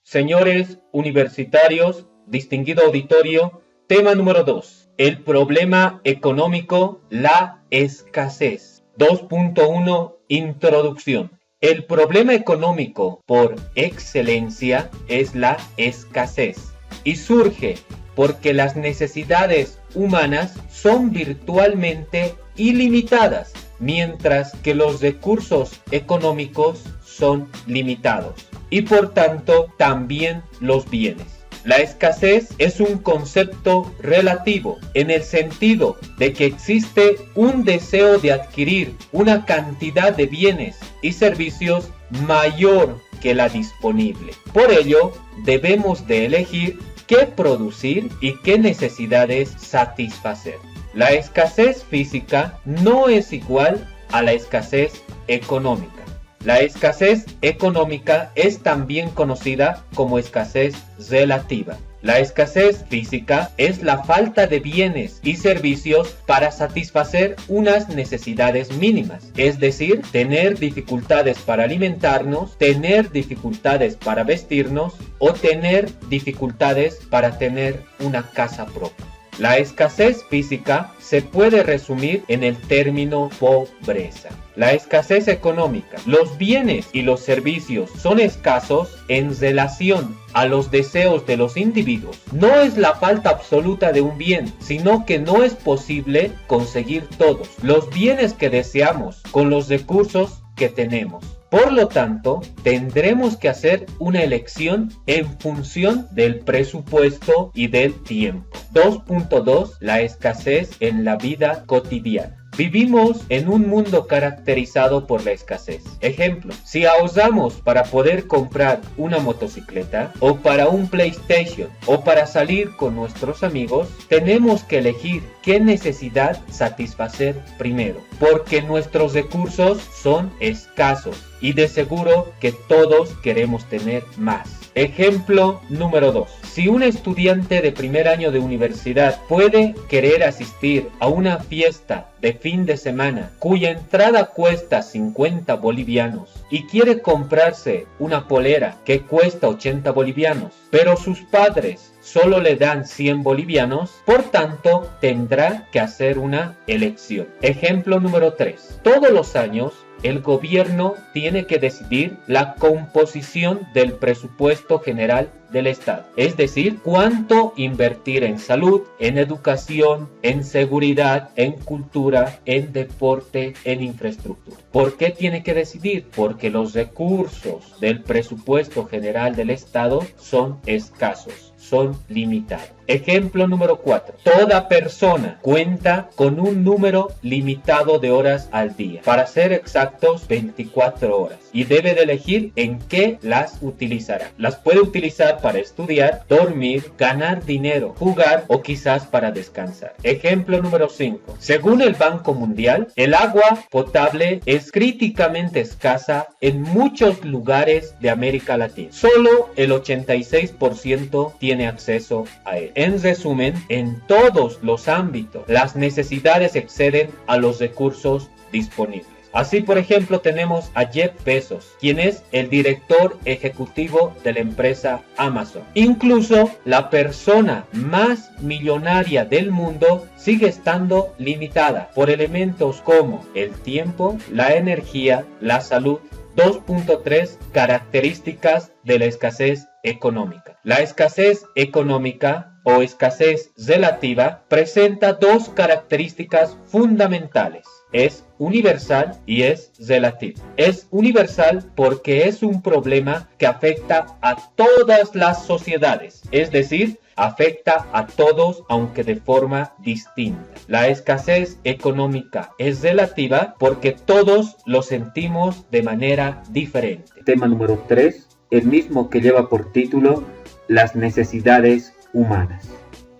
Señores universitarios, distinguido auditorio, tema número 2. El problema económico, la escasez. 2.1 Introducción. El problema económico por excelencia es la escasez y surge porque las necesidades humanas son virtualmente ilimitadas, mientras que los recursos económicos son limitados y por tanto también los bienes. La escasez es un concepto relativo en el sentido de que existe un deseo de adquirir una cantidad de bienes y servicios mayor que la disponible. Por ello, debemos de elegir qué producir y qué necesidades satisfacer. La escasez física no es igual a la escasez económica. La escasez económica es también conocida como escasez relativa. La escasez física es la falta de bienes y servicios para satisfacer unas necesidades mínimas, es decir, tener dificultades para alimentarnos, tener dificultades para vestirnos o tener dificultades para tener una casa propia. La escasez física se puede resumir en el término pobreza. La escasez económica. Los bienes y los servicios son escasos en relación a los deseos de los individuos. No es la falta absoluta de un bien, sino que no es posible conseguir todos los bienes que deseamos con los recursos que tenemos. Por lo tanto, tendremos que hacer una elección en función del presupuesto y del tiempo. 2.2 La escasez en la vida cotidiana. Vivimos en un mundo caracterizado por la escasez. Ejemplo, si ahorramos para poder comprar una motocicleta o para un PlayStation o para salir con nuestros amigos, tenemos que elegir qué necesidad satisfacer primero, porque nuestros recursos son escasos y de seguro que todos queremos tener más. Ejemplo número 2. Si un estudiante de primer año de universidad puede querer asistir a una fiesta de fin de semana cuya entrada cuesta 50 bolivianos y quiere comprarse una polera que cuesta 80 bolivianos, pero sus padres solo le dan 100 bolivianos, por tanto tendrá que hacer una elección. Ejemplo número 3. Todos los años el gobierno tiene que decidir la composición del presupuesto general del Estado, es decir, cuánto invertir en salud, en educación, en seguridad, en cultura, en deporte, en infraestructura. ¿Por qué tiene que decidir? Porque los recursos del presupuesto general del Estado son escasos, son limitados. Ejemplo número 4. Toda persona cuenta con un número limitado de horas al día, para ser exactos 24 horas, y debe de elegir en qué las utilizará. Las puede utilizar para estudiar, dormir, ganar dinero, jugar o quizás para descansar. Ejemplo número 5. Según el Banco Mundial, el agua potable es críticamente escasa en muchos lugares de América Latina. Solo el 86% tiene acceso a él. En resumen, en todos los ámbitos, las necesidades exceden a los recursos disponibles. Así, por ejemplo, tenemos a Jeff Bezos, quien es el director ejecutivo de la empresa Amazon. Incluso la persona más millonaria del mundo sigue estando limitada por elementos como el tiempo, la energía, la salud. 2.3 Características de la escasez económica. La escasez económica o escasez relativa presenta dos características fundamentales. Es universal y es relativo. Es universal porque es un problema que afecta a todas las sociedades, es decir, afecta a todos aunque de forma distinta. La escasez económica es relativa porque todos lo sentimos de manera diferente. Tema número 3, el mismo que lleva por título Las necesidades humanas.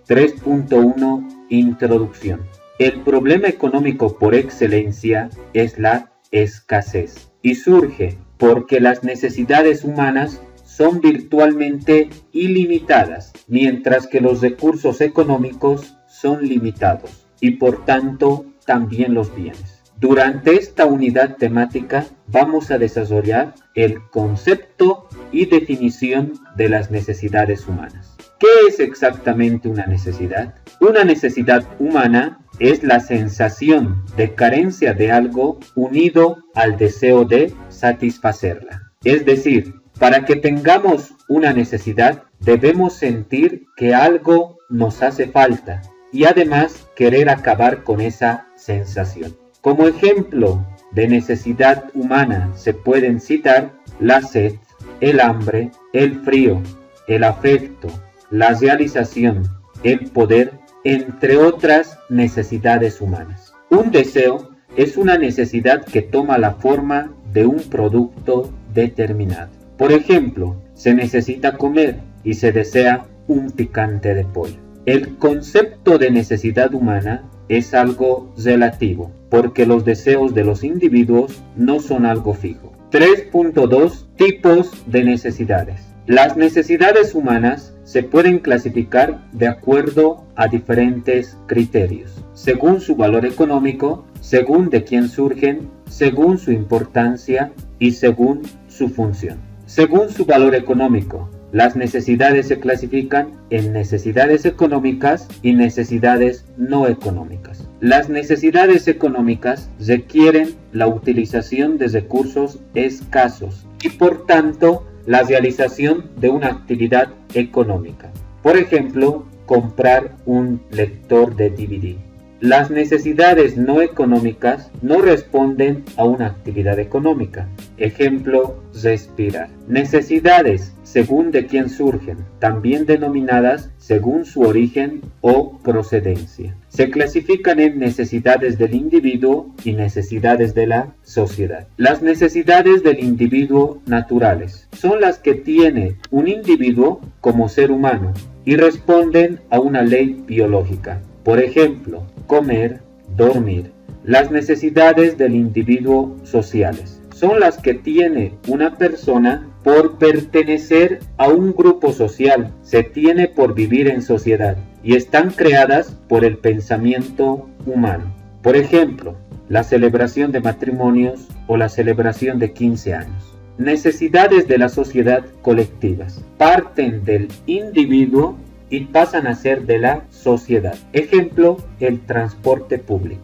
3.1 Introducción. El problema económico por excelencia es la escasez y surge porque las necesidades humanas son virtualmente ilimitadas, mientras que los recursos económicos son limitados y por tanto también los bienes. Durante esta unidad temática vamos a desarrollar el concepto y definición de las necesidades humanas. ¿Qué es exactamente una necesidad? Una necesidad humana es la sensación de carencia de algo unido al deseo de satisfacerla. Es decir, para que tengamos una necesidad, debemos sentir que algo nos hace falta y además querer acabar con esa sensación. Como ejemplo de necesidad humana se pueden citar la sed, el hambre, el frío, el afecto, la realización, el poder, entre otras necesidades humanas. Un deseo es una necesidad que toma la forma de un producto determinado. Por ejemplo, se necesita comer y se desea un picante de pollo. El concepto de necesidad humana es algo relativo, porque los deseos de los individuos no son algo fijo. 3.2 Tipos de necesidades. Las necesidades humanas se pueden clasificar de acuerdo a diferentes criterios, según su valor económico, según de quién surgen, según su importancia y según su función. Según su valor económico, las necesidades se clasifican en necesidades económicas y necesidades no económicas. Las necesidades económicas requieren la utilización de recursos escasos y por tanto la realización de una actividad económica. Por ejemplo, comprar un lector de DVD. Las necesidades no económicas no responden a una actividad económica. Ejemplo, respirar. Necesidades según de quién surgen, también denominadas según su origen o procedencia. Se clasifican en necesidades del individuo y necesidades de la sociedad. Las necesidades del individuo naturales son las que tiene un individuo como ser humano y responden a una ley biológica. Por ejemplo, comer, dormir. Las necesidades del individuo sociales son las que tiene una persona por pertenecer a un grupo social, se tiene por vivir en sociedad y están creadas por el pensamiento humano. Por ejemplo, la celebración de matrimonios o la celebración de 15 años. Necesidades de la sociedad colectivas parten del individuo y pasan a ser de la sociedad. Ejemplo, el transporte público.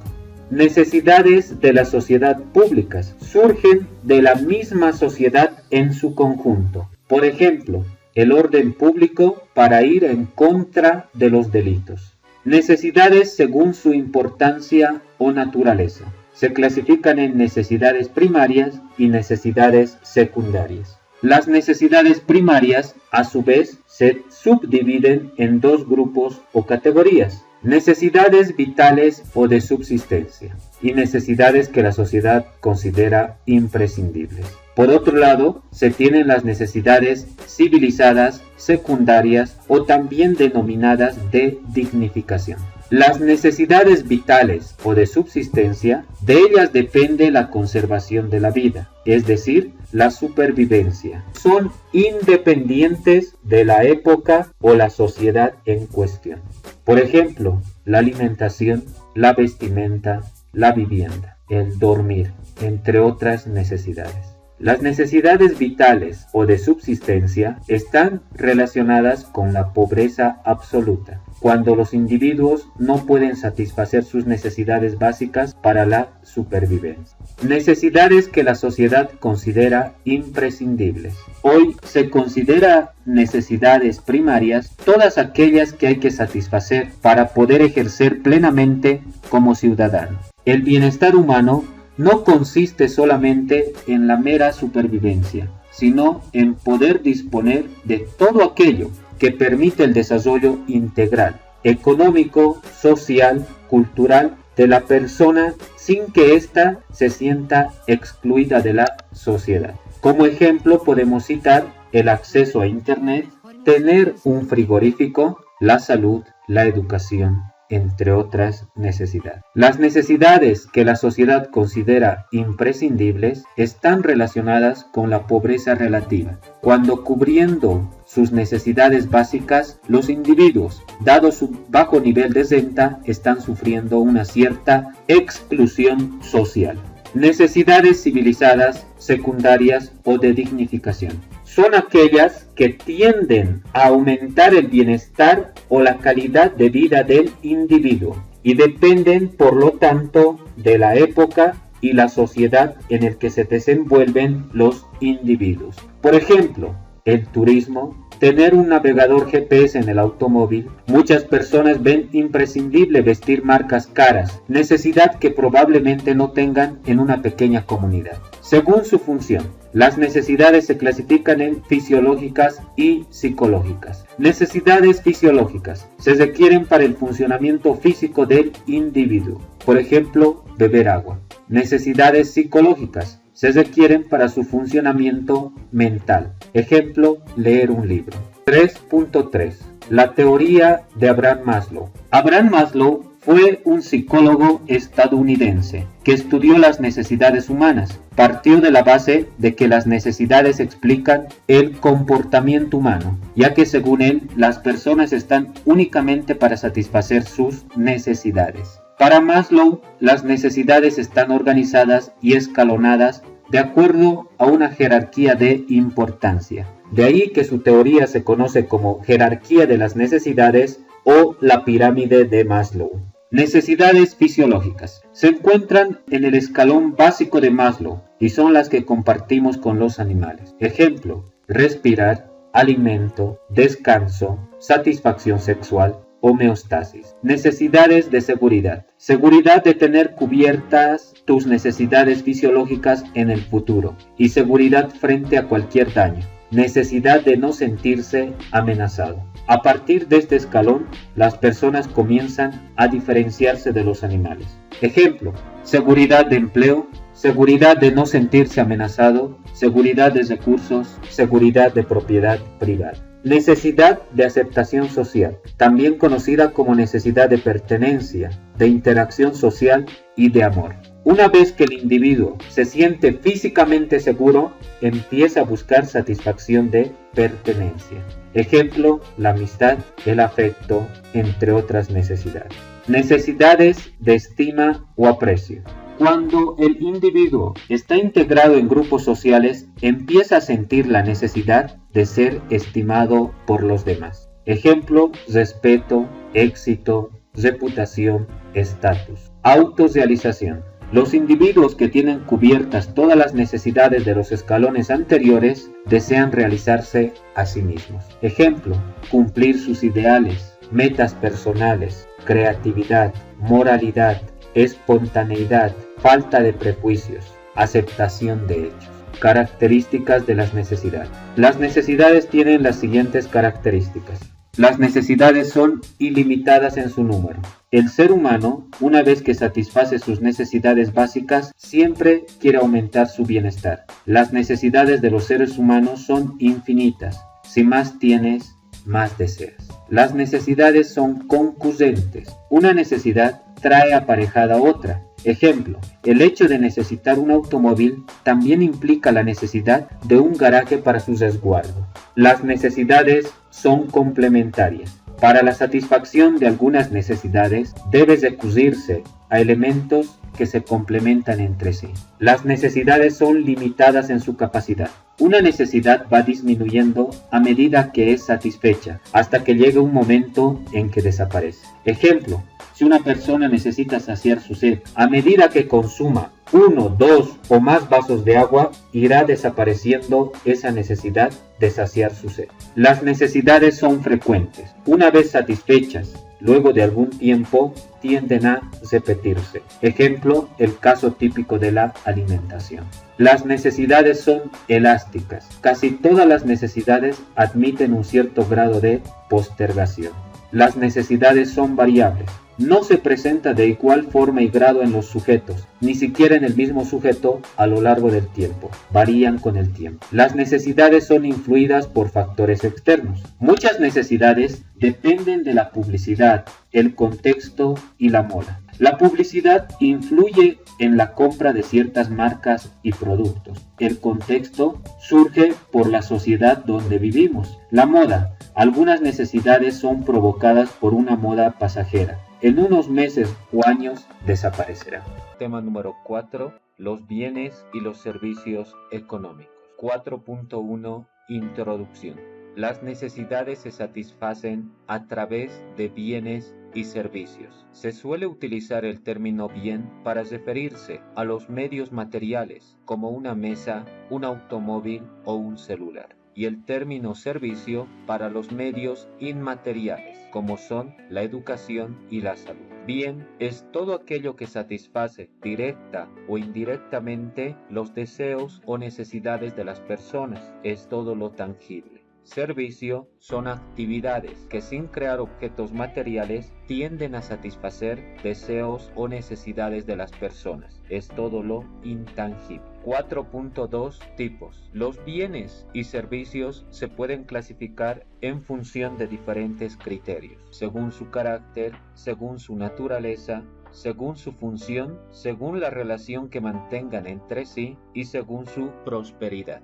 Necesidades de la sociedad públicas surgen de la misma sociedad en su conjunto. Por ejemplo, el orden público para ir en contra de los delitos. Necesidades según su importancia o naturaleza. Se clasifican en necesidades primarias y necesidades secundarias. Las necesidades primarias, a su vez, se subdividen en dos grupos o categorías: necesidades vitales o de subsistencia y necesidades que la sociedad considera imprescindibles. Por otro lado, se tienen las necesidades civilizadas, secundarias o también denominadas de dignificación. Las necesidades vitales o de subsistencia, de ellas depende la conservación de la vida, es decir, la supervivencia. Son independientes de la época o la sociedad en cuestión. Por ejemplo, la alimentación, la vestimenta, la vivienda, el dormir, entre otras necesidades. Las necesidades vitales o de subsistencia están relacionadas con la pobreza absoluta, cuando los individuos no pueden satisfacer sus necesidades básicas para la supervivencia. Necesidades que la sociedad considera imprescindibles. Hoy se considera necesidades primarias todas aquellas que hay que satisfacer para poder ejercer plenamente como ciudadano. El bienestar humano no consiste solamente en la mera supervivencia, sino en poder disponer de todo aquello que permite el desarrollo integral, económico, social, cultural de la persona sin que ésta se sienta excluida de la sociedad. Como ejemplo podemos citar el acceso a Internet, tener un frigorífico, la salud, la educación, entre otras necesidades. Las necesidades que la sociedad considera imprescindibles están relacionadas con la pobreza relativa, cuando cubriendo sus necesidades básicas, los individuos, dado su bajo nivel de renta, están sufriendo una cierta exclusión social. Necesidades civilizadas, secundarias o de dignificación. son aquellas que tienden a aumentar el bienestar o la calidad de vida del individuo y dependen, por lo tanto, de la época y la sociedad en el que se desenvuelven los individuos. Por ejemplo, el turismo, tener un navegador GPS en el automóvil. Muchas personas ven imprescindible vestir marcas caras, necesidad que probablemente no tengan en una pequeña comunidad. Según su función, las necesidades se clasifican en fisiológicas y psicológicas. Necesidades fisiológicas se requieren para el funcionamiento físico del individuo. Por ejemplo, beber agua. Necesidades psicológicas se requieren para su funcionamiento mental. Ejemplo, leer un libro. 3.3. La teoría de Abraham Maslow. Abraham Maslow fue un psicólogo estadounidense que estudió las necesidades humanas. Partió de la base de que las necesidades explican el comportamiento humano, ya que según él, las personas están únicamente para satisfacer sus necesidades. Para Maslow, las necesidades están organizadas y escalonadas de acuerdo a una jerarquía de importancia. De ahí que su teoría se conoce como jerarquía de las necesidades o la pirámide de Maslow. Necesidades fisiológicas. Se encuentran en el escalón básico de Maslow y son las que compartimos con los animales. Ejemplo, respirar, alimento, descanso, satisfacción sexual, homeostasis. Necesidades de seguridad. Seguridad de tener cubiertas tus necesidades fisiológicas en el futuro y seguridad frente a cualquier daño. Necesidad de no sentirse amenazado. A partir de este escalón, las personas comienzan a diferenciarse de los animales. Ejemplo, seguridad de empleo, seguridad de no sentirse amenazado, seguridad de recursos, seguridad de propiedad privada. Necesidad de aceptación social, también conocida como necesidad de pertenencia, de interacción social y de amor. Una vez que el individuo se siente físicamente seguro, empieza a buscar satisfacción de pertenencia. Ejemplo, la amistad, el afecto, entre otras necesidades. Necesidades de estima o aprecio. Cuando el individuo está integrado en grupos sociales, empieza a sentir la necesidad de ser estimado por los demás. Ejemplo, respeto, éxito, reputación, estatus. Autorrealización. Los individuos que tienen cubiertas todas las necesidades de los escalones anteriores desean realizarse a sí mismos. Ejemplo, cumplir sus ideales, metas personales, creatividad, moralidad, espontaneidad, falta de prejuicios, aceptación de hechos. Características de las necesidades. Las necesidades tienen las siguientes características. Las necesidades son ilimitadas en su número. El ser humano, una vez que satisface sus necesidades básicas, siempre quiere aumentar su bienestar. Las necesidades de los seres humanos son infinitas. Si más tienes, más deseas. Las necesidades son concurrentes. Una necesidad trae aparejada otra. Ejemplo, el hecho de necesitar un automóvil también implica la necesidad de un garaje para su resguardo. Las necesidades son complementarias. Para la satisfacción de algunas necesidades debe recurrirse a elementos que se complementan entre sí. Las necesidades son limitadas en su capacidad. Una necesidad va disminuyendo a medida que es satisfecha, hasta que llega un momento en que desaparece. Ejemplo, si una persona necesita saciar su sed, a medida que consuma 1, 2 o más vasos de agua, irá desapareciendo esa necesidad de saciar su sed. Las necesidades son frecuentes. Una vez satisfechas, luego de algún tiempo, tienden a repetirse. Ejemplo, el caso típico de la alimentación. Las necesidades son elásticas. Casi todas las necesidades admiten un cierto grado de postergación. Las necesidades son variables. No se presenta de igual forma y grado en los sujetos, ni siquiera en el mismo sujeto a lo largo del tiempo. Varían con el tiempo. Las necesidades son influidas por factores externos. Muchas necesidades dependen de la publicidad, el contexto y la moda. La publicidad influye en la compra de ciertas marcas y productos. El contexto surge por la sociedad donde vivimos. La moda. Algunas necesidades son provocadas por una moda pasajera. En unos meses o años desaparecerá. Tema número 4. Los bienes y los servicios económicos. 4.1. Introducción. Las necesidades se satisfacen a través de bienes y servicios. Se suele utilizar el término bien para referirse a los medios materiales como una mesa, un automóvil o un celular, y el término servicio para los medios inmateriales como son la educación y la salud. Bien es todo aquello que satisface directa o indirectamente los deseos o necesidades de las personas, es todo lo tangible. Servicio son actividades que sin crear objetos materiales tienden a satisfacer deseos o necesidades de las personas, es todo lo intangible. 4.2 Tipos. Los bienes y servicios se pueden clasificar en función de diferentes criterios, según su carácter, según su naturaleza, según su función, según la relación que mantengan entre sí y según su prosperidad.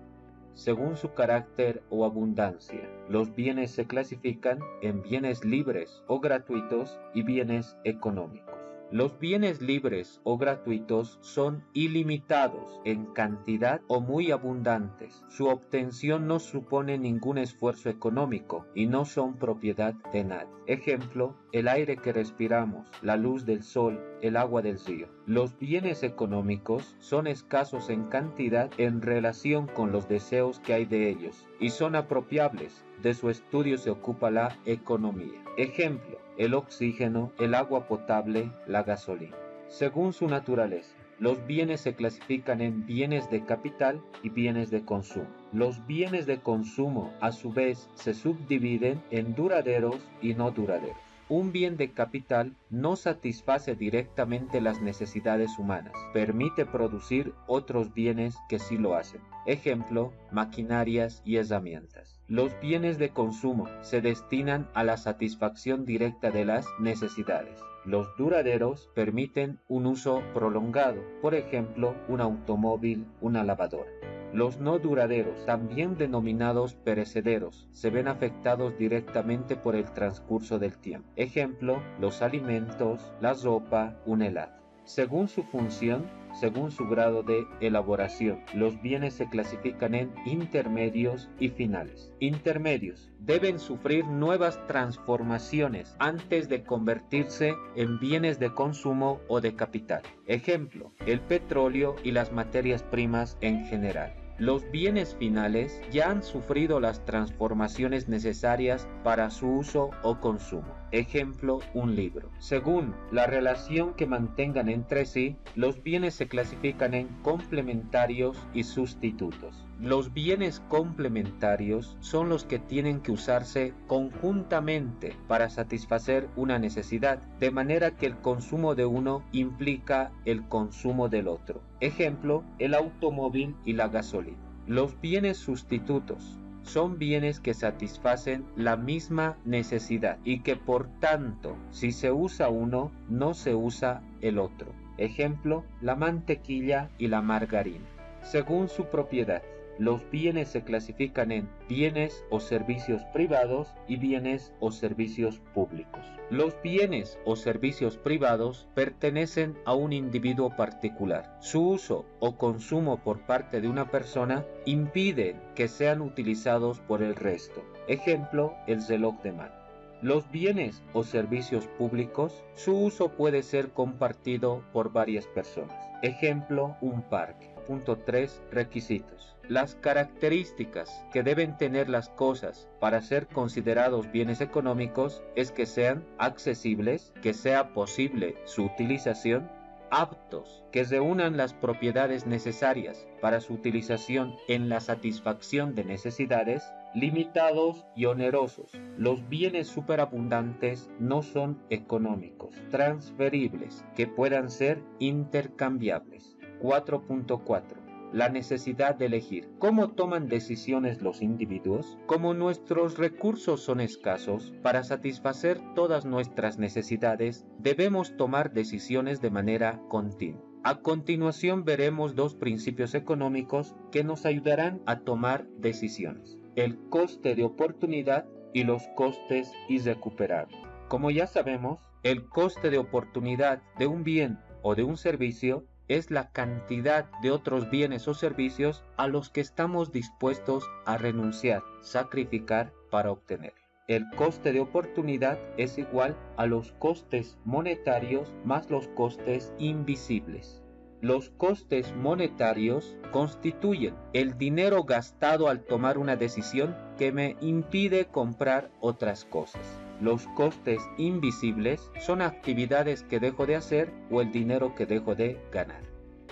Según su carácter o abundancia, los bienes se clasifican en bienes libres o gratuitos y bienes económicos. Los bienes libres o gratuitos son ilimitados en cantidad o muy abundantes. Su obtención no supone ningún esfuerzo económico y no son propiedad de nadie. Ejemplo, el aire que respiramos, la luz del sol, el agua del río. Los bienes económicos son escasos en cantidad en relación con los deseos que hay de ellos y son apropiables. De su estudio se ocupa la economía. Ejemplo, el oxígeno, el agua potable, la gasolina. Según su naturaleza, los bienes se clasifican en bienes de capital y bienes de consumo. Los bienes de consumo, a su vez, se subdividen en duraderos y no duraderos. Un bien de capital no satisface directamente las necesidades humanas, permite producir otros bienes que sí lo hacen. Ejemplo, maquinarias y herramientas. Los bienes de consumo se destinan a la satisfacción directa de las necesidades. Los duraderos permiten un uso prolongado, por ejemplo, un automóvil, una lavadora. Los no duraderos, también denominados perecederos, se ven afectados directamente por el transcurso del tiempo. Ejemplo, los alimentos, la ropa, un helado. Según su función, según su grado de elaboración, los bienes se clasifican en intermedios y finales. Intermedios deben sufrir nuevas transformaciones antes de convertirse en bienes de consumo o de capital. Ejemplo, el petróleo y las materias primas en general. Los bienes finales ya han sufrido las transformaciones necesarias para su uso o consumo. Ejemplo, un libro. Según la relación que mantengan entre sí, los bienes se clasifican en complementarios y sustitutos. Los bienes complementarios son los que tienen que usarse conjuntamente para satisfacer una necesidad, de manera que el consumo de uno implica el consumo del otro. Ejemplo, el automóvil y la gasolina. Los bienes sustitutos son bienes que satisfacen la misma necesidad y que por tanto, si se usa uno, no se usa el otro. Ejemplo, la mantequilla y la margarina. Según su propiedad, los bienes se clasifican en bienes o servicios privados y bienes o servicios públicos. Los bienes o servicios privados pertenecen a un individuo particular. Su uso o consumo por parte de una persona impide que sean utilizados por el resto. Ejemplo, el reloj de mano. Los bienes o servicios públicos, su uso puede ser compartido por varias personas. Ejemplo, un parque. Punto 3. Requisitos. Las características que deben tener las cosas para ser considerados bienes económicos es que sean accesibles, que sea posible su utilización, aptos, que reúnan las propiedades necesarias para su utilización en la satisfacción de necesidades, limitados y onerosos. Los bienes superabundantes no son económicos, transferibles, que puedan ser intercambiables. 4.4. La necesidad de elegir. ¿Cómo toman decisiones los individuos? Como nuestros recursos son escasos, para satisfacer todas nuestras necesidades, debemos tomar decisiones de manera continua. A continuación veremos dos principios económicos que nos ayudarán a tomar decisiones: el coste de oportunidad y los costes irrecuperables. Como ya sabemos, el coste de oportunidad de un bien o de un servicio es la cantidad de otros bienes o servicios a los que estamos dispuestos a renunciar, sacrificar para obtener. El coste de oportunidad es igual a los costes monetarios más los costes invisibles. Los costes monetarios constituyen el dinero gastado al tomar una decisión que me impide comprar otras cosas. Los costes invisibles son actividades que dejo de hacer o el dinero que dejo de ganar.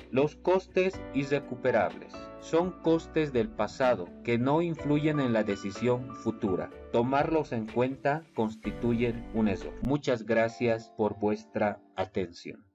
Los costes irrecuperables son costes del pasado que no influyen en la decisión futura. Tomarlos en cuenta constituyen un error. Muchas gracias por vuestra atención.